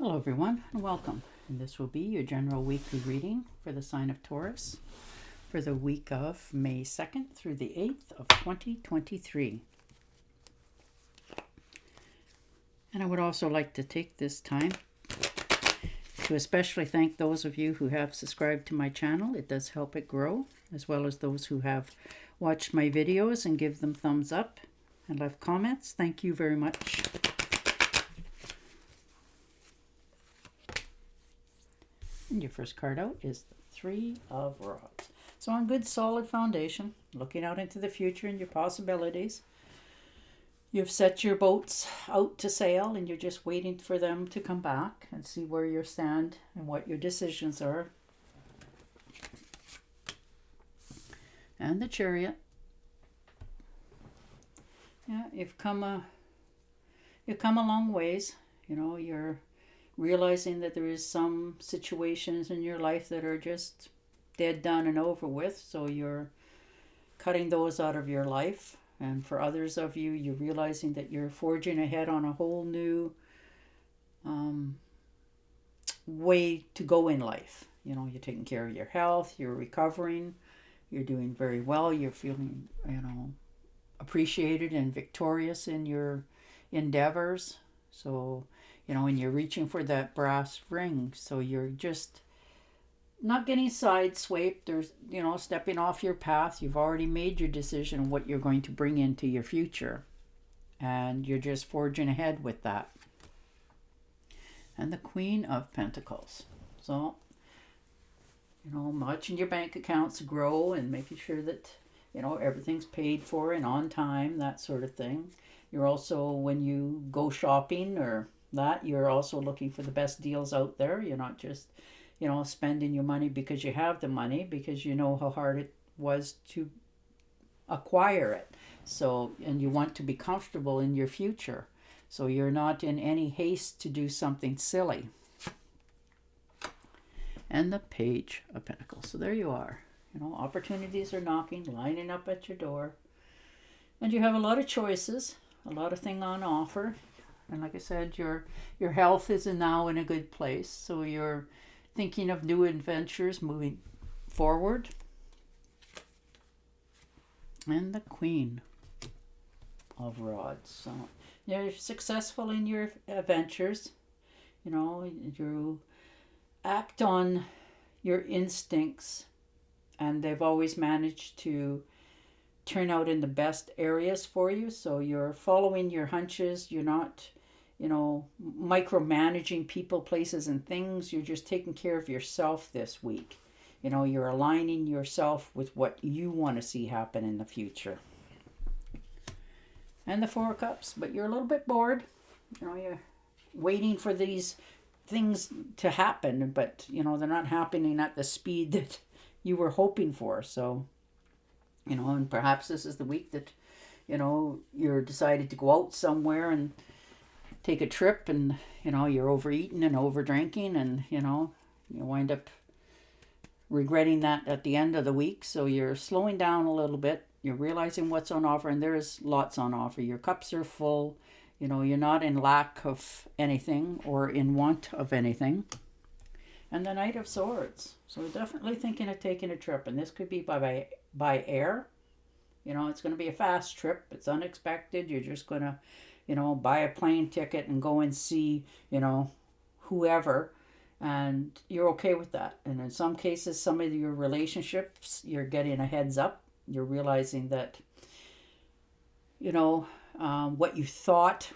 Hello everyone and welcome. And this will be your general weekly reading for the sign of Taurus for the week of May 2nd through the 8th of 2023. And I would also like to take this time to especially thank those of you who have subscribed to my channel. It does help it grow, as well as those who have watched my videos and give them thumbs up and left comments. Thank you very much. And your first card out is the Three of Rods. So on good solid foundation, looking out into the future and your possibilities. You've set your boats out to sail and you're just waiting for them to come back and see where you stand and what your decisions are. And the Chariot. Yeah, you've come a long ways. You know, you're realizing that there is some situations in your life that are just dead, done, and over with. So you're cutting those out of your life. And for others of you, you're realizing that you're forging ahead on a whole new way to go in life. You know, you're taking care of your health, you're recovering, you're doing very well, you're feeling, appreciated and victorious in your endeavors. So, and you're reaching for that brass ring. So you're just not getting sideswiped or, stepping off your path. You've already made your decision on what you're going to bring into your future. And you're just forging ahead with that. And the Queen of Pentacles. So, watching your bank accounts grow and making sure that, everything's paid for and on time, that sort of thing. You're also, when you go shopping or that, you're also looking for the best deals out there. You're not just, spending your money because you have the money, because you know how hard it was to acquire it. So, and you want to be comfortable in your future. So you're not in any haste to do something silly. And the Page of Pentacles. So there you are. Opportunities are knocking, lining up at your door. And you have a lot of choices, a lot of things on offer. And like I said, your health is now in a good place. So you're thinking of new adventures moving forward. And the Queen of Rods. So you're successful in your adventures. You act on your instincts, and they've always managed to turn out in the best areas for you. So you're following your hunches. You're not, micromanaging people, places, and things. You're just taking care of yourself this week. You're aligning yourself with what you want to see happen in the future. And the Four of Cups. But you're a little bit bored. You're waiting for these things to happen, but, they're not happening at the speed that you were hoping for. So, and perhaps this is the week that, you're decided to go out somewhere and take a trip, and, you're overeating and over drinking, and, you wind up regretting that at the end of the week. So you're slowing down a little bit. You're realizing what's on offer, and there's lots on offer. Your cups are full. You're not in lack of anything or in want of anything. And the Knight of Swords. So we're definitely thinking of taking a trip, and this could be by air. It's going to be a fast trip. It's unexpected. You're just going to, buy a plane ticket and go and see, whoever, and you're okay with that. And in some cases, some of your relationships, you're getting a heads up. You're realizing that, what you thought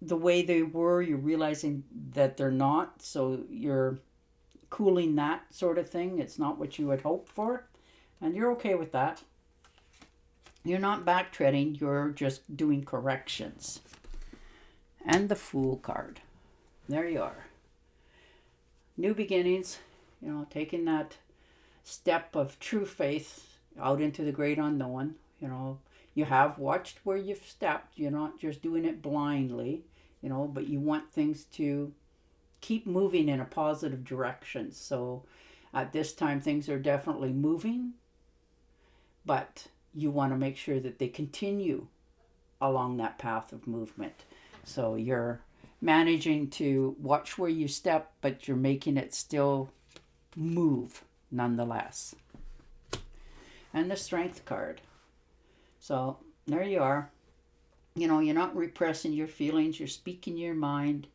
the way they were, you're realizing that they're not. So you're cooling that sort of thing. It's not what you had hoped for, and you're okay with that. You're not backtracking, you're just doing corrections. And the Fool card. There you are. New beginnings, taking that step of true faith out into the great unknown. You have watched where you've stepped. You're not just doing it blindly, but you want things to keep moving in a positive direction. So at this time, things are definitely moving, but you want to make sure that they continue along that path of movement. So you're managing to watch where you step, but you're making it still move nonetheless. And the Strength card. So there you are. You know, you're not repressing your feelings. You're speaking your mind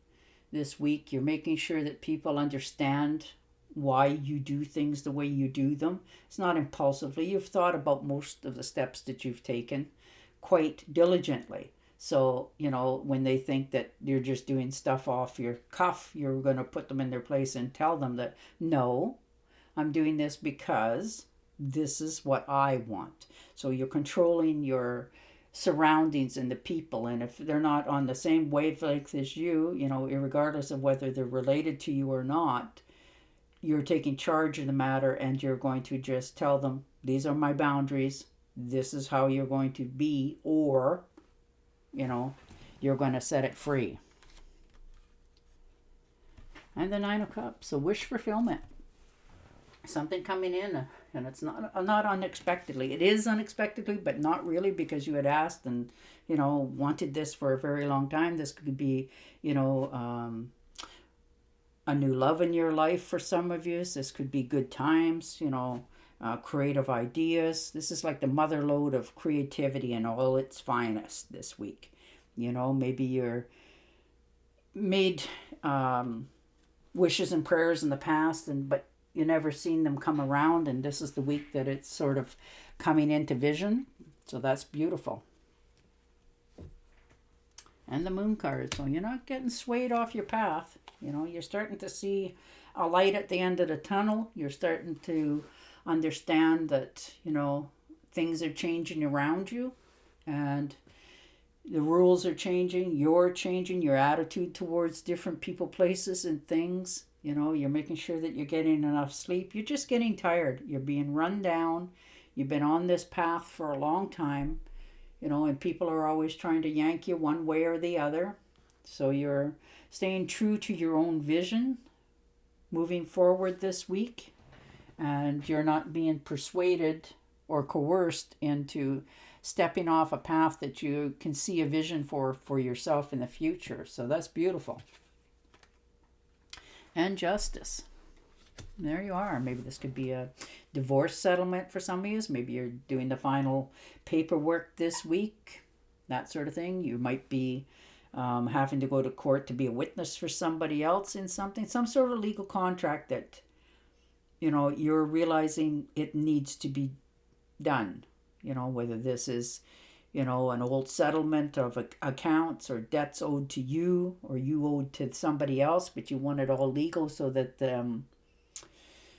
this week. You're making sure that people understand why you do things the way you do them. It's not impulsively. You've thought about most of the steps that you've taken quite diligently. So, you know, when they think that you're just doing stuff off your cuff, you're going to put them in their place and tell them that, no, I'm doing this because this is what I want. So you're controlling your surroundings and the people, and if they're not on the same wavelength as you, you know, regardless of whether they're related to you or not, you're taking charge of the matter, and you're going to just tell them, these are my boundaries, this is how you're going to be, or, you know, you're going to set it free. And the Nine of Cups, so wish fulfillment. Something coming in, and it's not unexpectedly. It is unexpectedly, but not really, because you had asked and, you know, wanted this for a very long time. This could be, you know, a new love in your life for some of you. This could be good times, you know, creative ideas. This is like the mother lode of creativity in all its finest this week. You know, maybe you're made wishes and prayers in the past, but you never seen them come around, and this is the week that it's sort of coming into vision. So that's beautiful. And the Moon card. So you're not getting swayed off your path. You know, you're starting to see a light at the end of the tunnel. You're starting to understand that, you know, things are changing around you, and the rules are changing. You're changing your attitude towards different people, places, and things. You know, you're making sure that you're getting enough sleep. You're just getting tired. You're being run down. You've been on this path for a long time, you know, and people are always trying to yank you one way or the other. So you're staying true to your own vision moving forward this week, and you're not being persuaded or coerced into stepping off a path that you can see a vision for yourself in the future. So that's beautiful. And Justice. There you are. Maybe this could be a divorce settlement for some of you. Maybe you're doing the final paperwork this week, that sort of thing. You might be having to go to court to be a witness for somebody else in something, some sort of legal contract that, you know, you're realizing it needs to be done. You know, whether this is, you know, an old settlement of accounts or debts owed to you, or you owed to somebody else, but you want it all legal so that,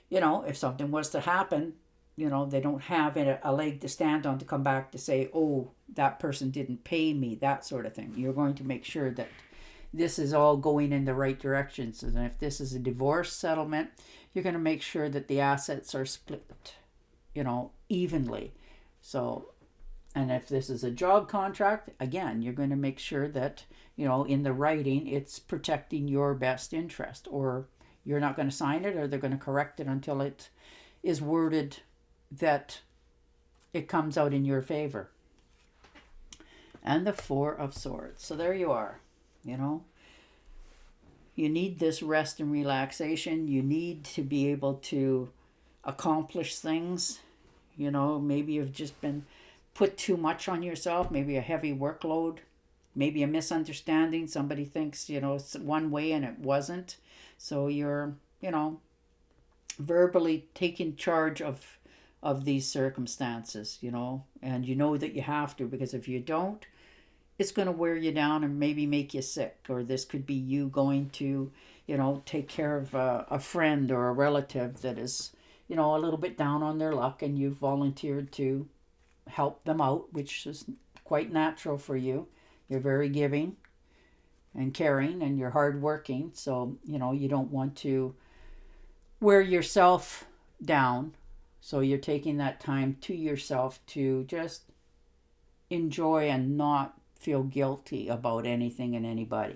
you know, if something was to happen, you know, they don't have a leg to stand on to come back to say, oh, that person didn't pay me, that sort of thing. You're going to make sure that this is all going in the right directions. And if this is a divorce settlement, you're going to make sure that the assets are split, you know, evenly. So, and if this is a job contract, again, you're going to make sure that, you know, in the writing, it's protecting your best interest, or you're not going to sign it, or they're going to correct it until it is worded that it comes out in your favor. And the Four of Swords. So there you are. You know, you need this rest and relaxation. You need to be able to accomplish things. You know, maybe you've just been put too much on yourself, maybe a heavy workload, maybe a misunderstanding. Somebody thinks, you know, it's one way and it wasn't. So you're, you know, verbally taking charge of these circumstances, you know, and you know that you have to, because if you don't, it's going to wear you down and maybe make you sick. Or this could be you going to, you know, take care of a friend or a relative that is, you know, a little bit down on their luck, and you've volunteered to help them out, which is quite natural for you. You're very giving and caring, and you're hardworking. So, you know, you don't want to wear yourself down. So you're taking that time to yourself to just enjoy and not feel guilty about anything and anybody.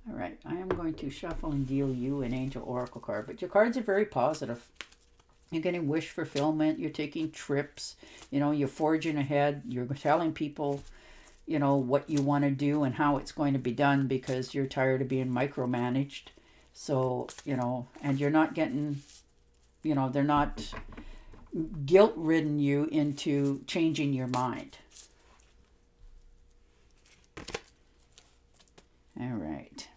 All right, I am going to shuffle and deal you an Angel Oracle card, but your cards are very positive. You're getting wish fulfillment. You're taking trips. You know, you're forging ahead. You're telling people you know, what you want to do and how it's going to be done because you're tired of being micromanaged. So, you know, and you're not getting, you know, they're not guilt-ridden you into changing your mind. All right.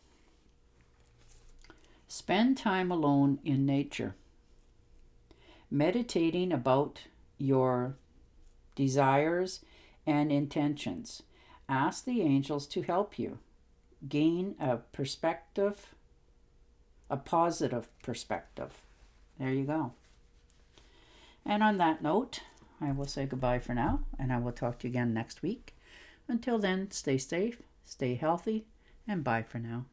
Spend time alone in nature, meditating about your desires and intentions. Ask the angels to help you gain a perspective, a positive perspective. There you go. And on that note, I will say goodbye for now, and I will talk to you again next week. Until then, stay safe, stay healthy, and bye for now.